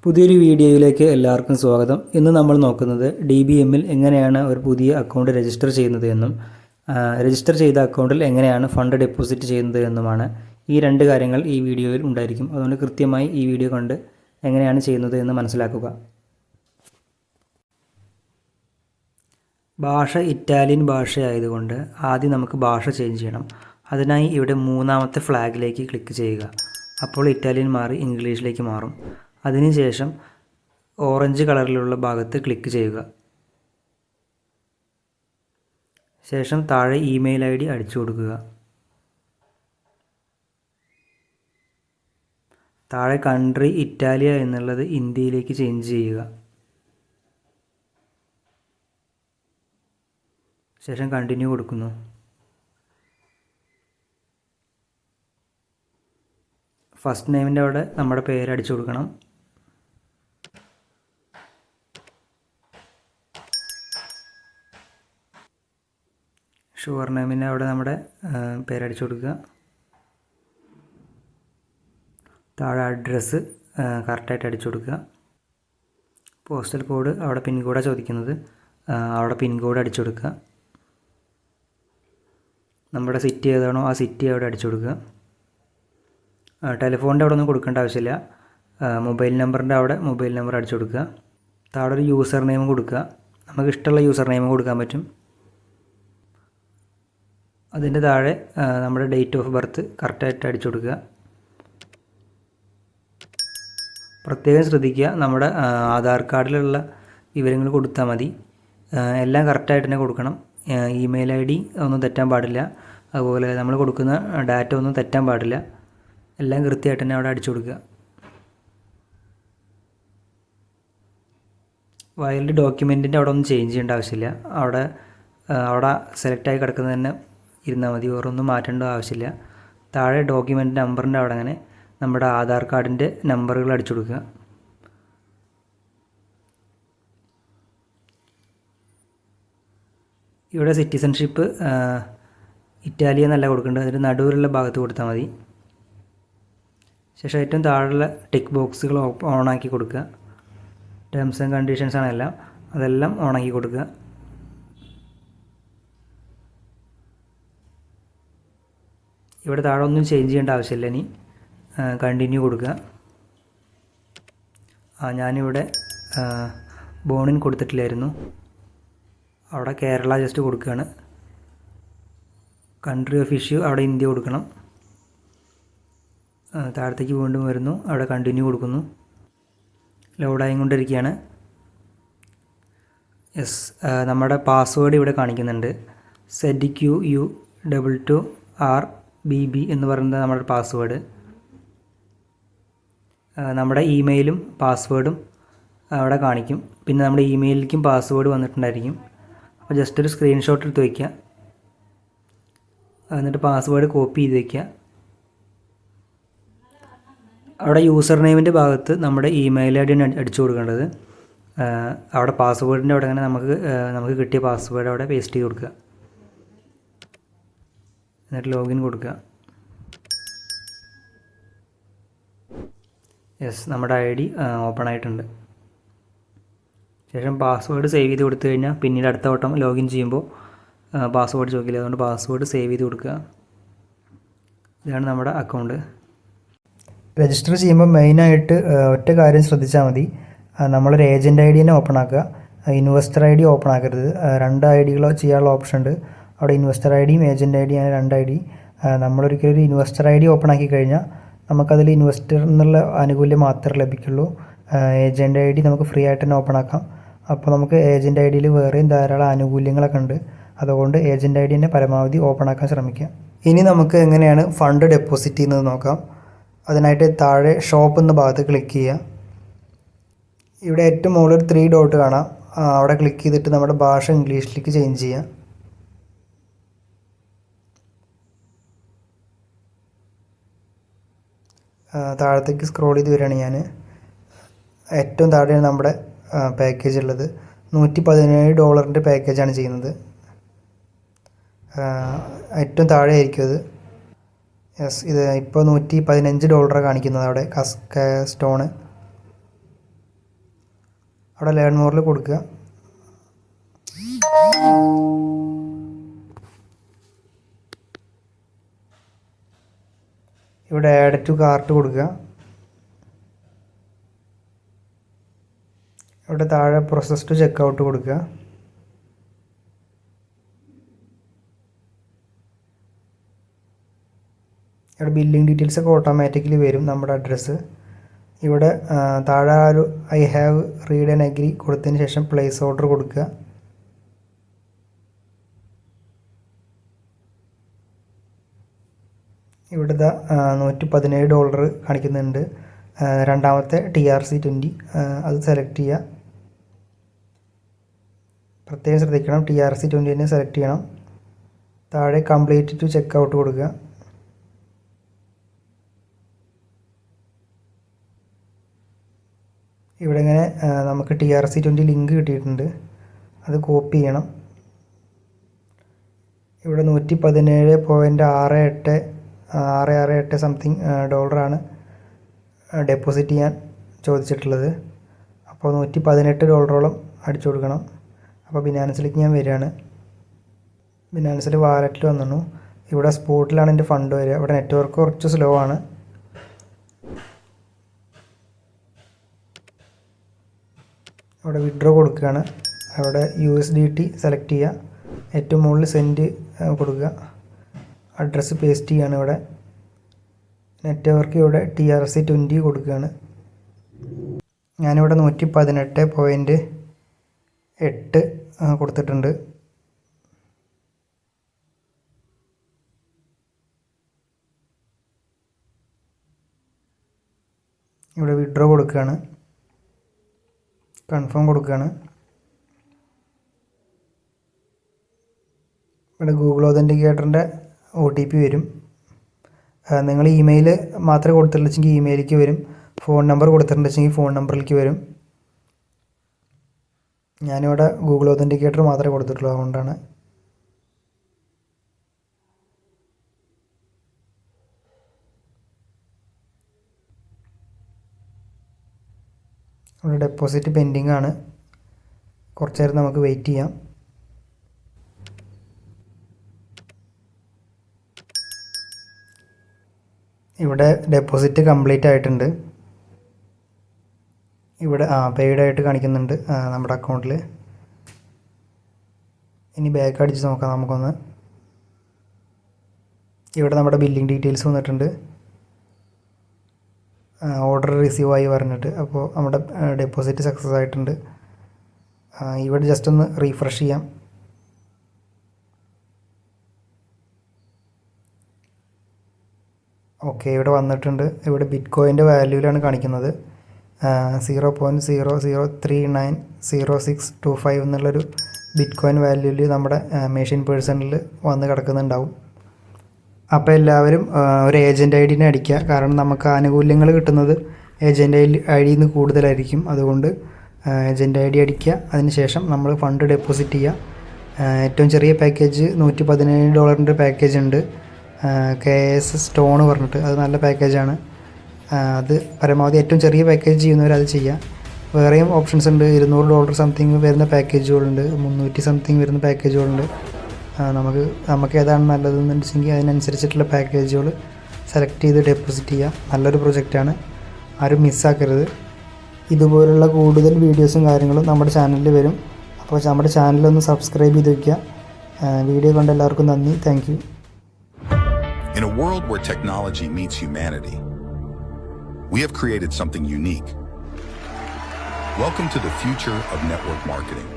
പുതിയൊരു വീഡിയോയിലേക്ക് എല്ലാവർക്കും സ്വാഗതം. ഇന്ന് നമ്മൾ നോക്കുന്നത് DBMൽ എങ്ങനെയാണ് ഒരു പുതിയ അക്കൗണ്ട് രജിസ്റ്റർ ചെയ്യുന്നത് എന്നും രജിസ്റ്റർ ചെയ്ത അക്കൗണ്ടിൽ എങ്ങനെയാണ് ഫണ്ട് ഡെപ്പോസിറ്റ് ചെയ്യുന്നത് എന്നുമാണ്. ഈ രണ്ട് കാര്യങ്ങൾ ഈ വീഡിയോയിൽ ഉണ്ടായിരിക്കും. അതുകൊണ്ട് കൃത്യമായി ഈ വീഡിയോ കണ്ട് എങ്ങനെയാണ് ചെയ്യുന്നത് എന്ന് മനസ്സിലാക്കുക. ഭാഷ ഇറ്റാലിയൻ ഭാഷയായതുകൊണ്ട് ആദ്യം നമുക്ക് ഭാഷ ചേഞ്ച് ചെയ്യണം. അതിനായി ഇവിടെ മൂന്നാമത്തെ ഫ്ലാഗിലേക്ക് ക്ലിക്ക് ചെയ്യുക. അപ്പോൾ ഇറ്റാലിയൻ മാറി ഇംഗ്ലീഷിലേക്ക് മാറും. അതിനുശേഷം ഓറഞ്ച് കളറിലുള്ള ഭാഗത്ത് ക്ലിക്ക് ചെയ്യുക. ശേഷം താഴെ ഇമെയിൽ ID അടിച്ചു കൊടുക്കുക. താഴെ കൺട്രി ഇറ്റാലിയ എന്നുള്ളത് ഇന്ത്യയിലേക്ക് ചേഞ്ച് ചെയ്യുക. ശേഷം കണ്ടിന്യൂ കൊടുക്കുന്നു. ഫസ്റ്റ് നെയിമിൻ്റെ അവിടെ നമ്മുടെ പേര് അടിച്ചു കൊടുക്കണം. ഷുവർ നെയിമിൻ്റെ അവിടെ നമ്മുടെ പേരടിച്ചു കൊടുക്കുക. താഴെ അഡ്രസ്സ് കറക്റ്റായിട്ട് അടിച്ചു കൊടുക്കുക. പോസ്റ്റൽ കോഡ് അവിടെ പിൻകോഡാണ് ചോദിക്കുന്നത്, അവിടെ പിൻകോഡ് അടിച്ചു കൊടുക്കുക. നമ്മുടെ സിറ്റി ഏതാണോ ആ സിറ്റി അവിടെ അടിച്ചു കൊടുക്കുക. ടെലിഫോണിൻ്റെ അവിടെ ഒന്നും കൊടുക്കേണ്ട ആവശ്യമില്ല. മൊബൈൽ നമ്പറിൻ്റെ അവിടെ മൊബൈൽ നമ്പർ അടിച്ചു കൊടുക്കുക. താഴെ ഒരു യൂസർ നെയിം കൊടുക്കുക. നമുക്ക് ഇഷ്ടമുള്ള യൂസർ നെയിം കൊടുക്കാൻ പറ്റും. അതിൻ്റെ താഴെ നമ്മുടെ ഡേറ്റ് ഓഫ് ബർത്ത് കറക്റ്റായിട്ട് അടിച്ചു കൊടുക്കുക. പ്രത്യേകം ശ്രദ്ധിക്കുക, നമ്മുടെ ആധാർ കാർഡിലുള്ള വിവരങ്ങൾ കൊടുത്താൽ മതി. എല്ലാം കറക്റ്റായിട്ട് തന്നെ കൊടുക്കണം. ഇമെയിൽ ID ഒന്നും തെറ്റാൻ പാടില്ല. അതുപോലെ നമ്മൾ കൊടുക്കുന്ന ഡാറ്റ ഒന്നും തെറ്റാൻ പാടില്ല. എല്ലാം കൃത്യമായിട്ട് തന്നെ അവിടെ അടിച്ചു കൊടുക്കുക. വൈൽഡ് ഡോക്യുമെൻറ്റിൻ്റെ അവിടെ ഒന്നും ചേഞ്ച് ചെയ്യേണ്ട ആവശ്യമില്ല. അവിടെ സെലക്റ്റായി കിടക്കുന്നത് തന്നെ ഇരുന്നാൽ മതി. വേറൊന്നും മാറ്റേണ്ട ആവശ്യമില്ല. താഴെ ഡോക്യുമെൻ്റ് നമ്പറിൻ്റെ അവിടെ അങ്ങനെ നമ്മുടെ ആധാർ കാർഡിൻ്റെ നമ്പറുകൾ അടിച്ചു കൊടുക്കുക. ഇവിടെ സിറ്റിസൺഷിപ്പ് ഇറ്റാലിയ എന്നല്ല കൊടുക്കേണ്ടത്, അതിൻ്റെ നടുവിലുള്ള ഭാഗത്ത് കൊടുത്താൽ മതി. ശേഷം ഏറ്റവും താഴെയുള്ള ടിക്ക് ബോക്സുകൾ ഓണാക്കി കൊടുക്കുക. ടേംസ് ആൻഡ് കണ്ടീഷൻസ് ആണ് എല്ലാം, അതെല്ലാം ഓണാക്കി കൊടുക്കുക. ഇവിടെ താഴെ ഒന്നും ചേഞ്ച് ചെയ്യേണ്ട ആവശ്യമില്ല. ഇനി കണ്ടിന്യൂ കൊടുക്കുക. ഞാനിവിടെ ബോണിൻ കൊടുത്തിട്ടില്ലായിരുന്നു, അവിടെ കേരള ജസ്റ്റ് കൊടുക്കുകയാണ്. കൺട്രി ഓഫ് ഇഷ്യൂ അവിടെ ഇന്ത്യ കൊടുക്കണം. താഴത്തേക്ക് വീണ്ടും വരുന്നു, അവിടെ കണ്ടിന്യൂ കൊടുക്കുന്നു. ലോഡായി കൊണ്ടിരിക്കുകയാണ്. യെസ്, നമ്മുടെ പാസ്വേഡ് ഇവിടെ കാണിക്കുന്നുണ്ട്. ZQU22RBB എന്ന് പറയുന്നത് നമ്മുടെ പാസ്വേഡ്. നമ്മുടെ ഇമെയിലും പാസ്വേഡും അവിടെ കാണിക്കും. പിന്നെ നമ്മുടെ ഇമെയിലിലേക്കും പാസ്വേഡ് വന്നിട്ടുണ്ടായിരിക്കും. അപ്പോൾ ജസ്റ്റ് ഒരു സ്ക്രീൻഷോട്ട് എടുത്ത് വയ്ക്കുക. എന്നിട്ട് പാസ്വേഡ് കോപ്പി ചെയ്ത് വയ്ക്കുക. അവിടെ യൂസർ നെയിമിൻ്റെ ഭാഗത്ത് നമ്മുടെ ഇമെയിൽ ID അടിച്ചു കൊടുക്കേണ്ടത്. അവിടെ പാസ്വേഡിൻ്റെ അവിടെ അങ്ങനെ നമുക്ക് കിട്ടിയ പാസ്വേഡ് അവിടെ പേസ്റ്റ് ചെയ്ത് കൊടുക്കുക. എന്നിട്ട് ലോഗിൻ കൊടുക്കുക. യെസ്, നമ്മുടെ ID ഓപ്പൺ ആയിട്ടുണ്ട്. ശേഷം പാസ്വേഡ് സേവ് ചെയ്ത് കൊടുത്തു കഴിഞ്ഞാൽ പിന്നീട് അടുത്ത വട്ടം ലോഗിൻ ചെയ്യുമ്പോൾ പാസ്വേഡ് ചോദിക്കില്ല. അതുകൊണ്ട് പാസ്വേഡ് സേവ് ചെയ്ത് കൊടുക്കുക. ഇതാണ് നമ്മുടെ അക്കൗണ്ട്. രജിസ്റ്റർ ചെയ്യുമ്പോൾ മെയിനായിട്ട് ഒറ്റ കാര്യം ശ്രദ്ധിച്ചാൽ മതി. നമ്മളൊരു ഏജൻറ്റ് ID തന്നെ ഓപ്പൺ ആക്കുക. ഇൻവെസ്റ്റർ ID ഓപ്പൺ ആക്കരുത്. രണ്ട് IDകളോ ചെയ്യാനുള്ള ഓപ്ഷൻ ഉണ്ട്. അവിടെ ഇൻവെസ്റ്റർ IDയും ഏജൻറ്റ് ID ആണ് രണ്ട് ID. നമ്മളൊരിക്കലും ഒരു ഇൻവെസ്റ്റർ ID ഓപ്പൺ ആക്കി കഴിഞ്ഞാൽ നമുക്കതിൽ ഇൻവെസ്റ്റർ എന്നുള്ള ആനുകൂല്യം മാത്രമേ ലഭിക്കുള്ളൂ. ഏജൻറ്റ് ID നമുക്ക് ഫ്രീ ആയിട്ട് തന്നെ ഓപ്പൺ ആക്കാം. അപ്പോൾ നമുക്ക് ഏജൻറ്റ് IDയിൽ വേറെയും ധാരാളം ആനുകൂല്യങ്ങളൊക്കെ ഉണ്ട്. അതുകൊണ്ട് ഏജൻറ്റ് ID തന്നെ പരമാവധി ഓപ്പൺ ആക്കാൻ ശ്രമിക്കുക. ഇനി നമുക്ക് എങ്ങനെയാണ് ഫണ്ട് ഡെപ്പോസിറ്റ് ചെയ്യുന്നത് നോക്കാം. അതിനായിട്ട് താഴെ ഷോപ്പ് എന്ന ഭാഗത്ത് ക്ലിക്ക് ചെയ്യുക. ഇവിടെ ഏറ്റവും മുകളിൽ 3 ഡോട്ട് കാണാം. അവിടെ ക്ലിക്ക് ചെയ്തിട്ട് നമ്മുടെ ഭാഷ ഇംഗ്ലീഷിലേക്ക് ചേഞ്ച് ചെയ്യുക. താഴത്തേക്ക് സ്ക്രോൾ ചെയ്ത് വരികയാണ് ഞാൻ. ഏറ്റവും താഴെയാണ് നമ്മുടെ പാക്കേജ് ഉള്ളത്. $117 പാക്കേജാണ് ചെയ്യുന്നത്. ഏറ്റവും താഴെ ആയിരിക്കും അത്. യെസ്, ഇത് ഇപ്പോൾ $115 കാണിക്കുന്നത് അവിടെ സ്റ്റോണ്. അവിടെ ലേൺ മോറിൽ കൊടുക്കുക. ഇവിടെ ആഡ് ടു കാർട്ട് കൊടുക്കുക. ഇവിടെ താഴെ പ്രോസസ് ടു ചെക്കൗട്ട് കൊടുക്കുക. ഇവിടെ ബില്ലിംഗ് ഡീറ്റെയിൽസ് ഒക്കെ ഓട്ടോമാറ്റിക്കലി വരും, നമ്മുടെ അഡ്രസ്സ്. ഇവിടെ താഴെ ഒരു I have read and agree കൊടുത്തതിന് ശേഷം പ്ലേസ് ഓർഡർ കൊടുക്കുക. ഇവിടെ $117 കാണിക്കുന്നുണ്ട്. രണ്ടാമത്തെ TRC20 അത് സെലക്ട് ചെയ്യുക. പ്രത്യേകം ശ്രദ്ധിക്കണം, TRC20 തന്നെ സെലക്ട് ചെയ്യണം. താഴെ കംപ്ലീറ്റ് ടു ചെക്കൗട്ട് കൊടുക്കുക. ഇവിടെ ഇങ്ങനെ നമുക്ക് TRC20 ലിങ്ക് കിട്ടിയിട്ടുണ്ട്, അത് കോപ്പി ചെയ്യണം. ഇവിടെ $117.668 സംതിങ് ഡോളറാണ് ഡെപ്പോസിറ്റ് ചെയ്യാൻ ചോദിച്ചിട്ടുള്ളത്. അപ്പോൾ $118 അടിച്ചു കൊടുക്കണം. അപ്പോൾ ബിനാൻസിലേക്ക് ഞാൻ വരികയാണ്. ബിനാൻസിൽ വാലറ്റിൽ വന്നു. ഇവിടെ സ്പോട്ടിലാണ് എൻ്റെ ഫണ്ട് വരിക. ഇവിടെ നെറ്റ്വർക്ക് കുറച്ച് സ്ലോ ആണ്. അവിടെ വിഡ്രോ കൊടുക്കുകയാണ്. അവിടെ USDT സെലക്ട് ചെയ്യുക. ഏറ്റവും മുകളിൽ സെൻഡ് കൊടുക്കുക. അഡ്രസ്സ് പേസ്റ്റ് ചെയ്യുകയാണ്. ഇവിടെ നെറ്റ്വർക്ക് ഇവിടെ TRC20 കൊടുക്കുകയാണ്. ഞാനിവിടെ 118.8 കൊടുത്തിട്ടുണ്ട്. ഇവിടെ വിഡ്രോ കൊടുക്കുകയാണ്. കൺഫേം കൊടുക്കുകയാണ്. ഇവിടെ ഗൂഗിൾ ഒതൻറ്റിക്കേറ്ററിൻ്റെ OTP വരും. നിങ്ങൾ ഇമെയിൽ മാത്രമേ കൊടുത്തിട്ടുള്ളെങ്കിൽ ഇമെയിലേക്ക് വരും. ഫോൺ നമ്പർ കൊടുത്തിട്ടുണ്ടെങ്കിൽ ഫോൺ നമ്പറിലേക്ക് വരും. ഞാനിവിടെ ഗൂഗിൾ ഒതൻറ്റിക്കേറ്റർ മാത്രമേ കൊടുത്തിട്ടുള്ളൂ, അതുകൊണ്ടാണ്. ഇവിടെ ഡെപ്പോസിറ്റ് പെൻഡിങ് ആണ്. കുറച്ച് നേരം നമുക്ക് വെയിറ്റ് ചെയ്യാം. ഇവിടെ ഡെപ്പോസിറ്റ് കംപ്ലീറ്റ് ആയിട്ടുണ്ട്. ഇവിടെ പെയ്ഡ് ആയിട്ട് കാണിക്കുന്നുണ്ട് നമ്മുടെ അക്കൗണ്ടിൽ. ഇനി ബാക്ക് അടിച്ച് നോക്കാം നമുക്കൊന്ന്. ഇവിടെ നമ്മുടെ ബില്ലിംഗ് ഡീറ്റെയിൽസ് വന്നിട്ടുണ്ട്, ഓർഡർ റിസീവ് ആയി പറഞ്ഞിട്ട്. അപ്പോൾ നമ്മുടെ ഡെപ്പോസിറ്റ് സക്സസ് ആയിട്ടുണ്ട്. ഇവിടെ ജസ്റ്റ് ഒന്ന് റീഫ്രഷ് ചെയ്യാം. ഓക്കെ, ഇവിടെ വന്നിട്ടുണ്ട്. ഇവിടെ ബിറ്റ് കോയിൻ്റെ വാല്യൂവിലാണ് കാണിക്കുന്നത്. 0.00390625 എന്നുള്ളൊരു ബിറ്റ് കോയിൻ വാല്യൂവിൽ നമ്മുടെ മെഷീൻ പേഴ്സണിൽ വന്ന് കിടക്കുന്നുണ്ടാവും. അപ്പോൾ എല്ലാവരും ഒരു ഏജൻറ്റ് ID നെ അടിക്കുക. കാരണം നമുക്ക് ആനുകൂല്യങ്ങൾ കിട്ടുന്നത് ഏജൻറ്റ് ID നിന്ന് കൂടുതലായിരിക്കും. അതുകൊണ്ട് ഏജൻറ്റ് ID അടിക്കുക. അതിനുശേഷം നമ്മൾ ഫണ്ട് ഡെപ്പോസിറ്റ് ചെയ്യുക. ഏറ്റവും ചെറിയ പാക്കേജ് $117 പാക്കേജ് ഉണ്ട്, KS സ്റ്റോൺ പറഞ്ഞിട്ട്. അത് നല്ല പാക്കേജാണ്. അത് പരമാവധി ഏറ്റവും ചെറിയ പാക്കേജ് ചെയ്യുന്നവരത് ചെയ്യുക. വേറെയും ഓപ്ഷൻസ് ഉണ്ട്. $200 സംതിങ് വരുന്ന പാക്കേജുകളുണ്ട്, 300 സംതിങ് വരുന്ന പാക്കേജുകളുണ്ട്. നമുക്ക് ഏതാണ് നല്ലതെന്ന് വെച്ചെങ്കിൽ അതിനനുസരിച്ചിട്ടുള്ള പാക്കേജുകൾ സെലക്ട് ചെയ്ത് ഡെപ്പോസിറ്റ് ചെയ്യുക. നല്ലൊരു പ്രൊജക്റ്റാണ്, ആരും മിസ്സാക്കരുത്. ഇതുപോലുള്ള കൂടുതൽ വീഡിയോസും കാര്യങ്ങളും നമ്മുടെ ചാനലിൽ വരും. അപ്പോൾ നമ്മുടെ ചാനലൊന്ന് സബ്സ്ക്രൈബ് ചെയ്ത് വയ്ക്കുക. വീഡിയോ കണ്ട എല്ലാവർക്കും നന്ദി. Thank you. In a world where technology meets humanity, we have created something unique. Welcome to the future of network marketing.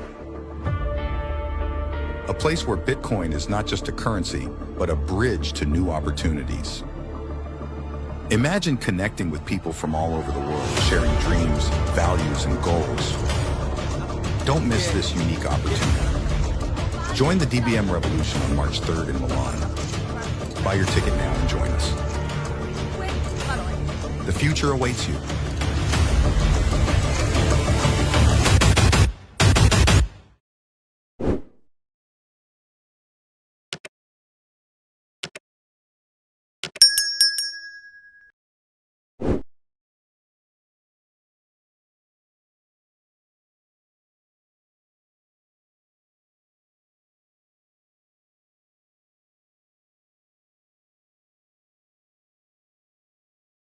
A place where Bitcoin is not just a currency, but a bridge to new opportunities. Imagine connecting with people from all over the world, sharing dreams, values, and goals. Don't miss this unique opportunity. Join the DBM revolution on March 3rd in Milan. Buy your ticket now and join us. The future awaits you.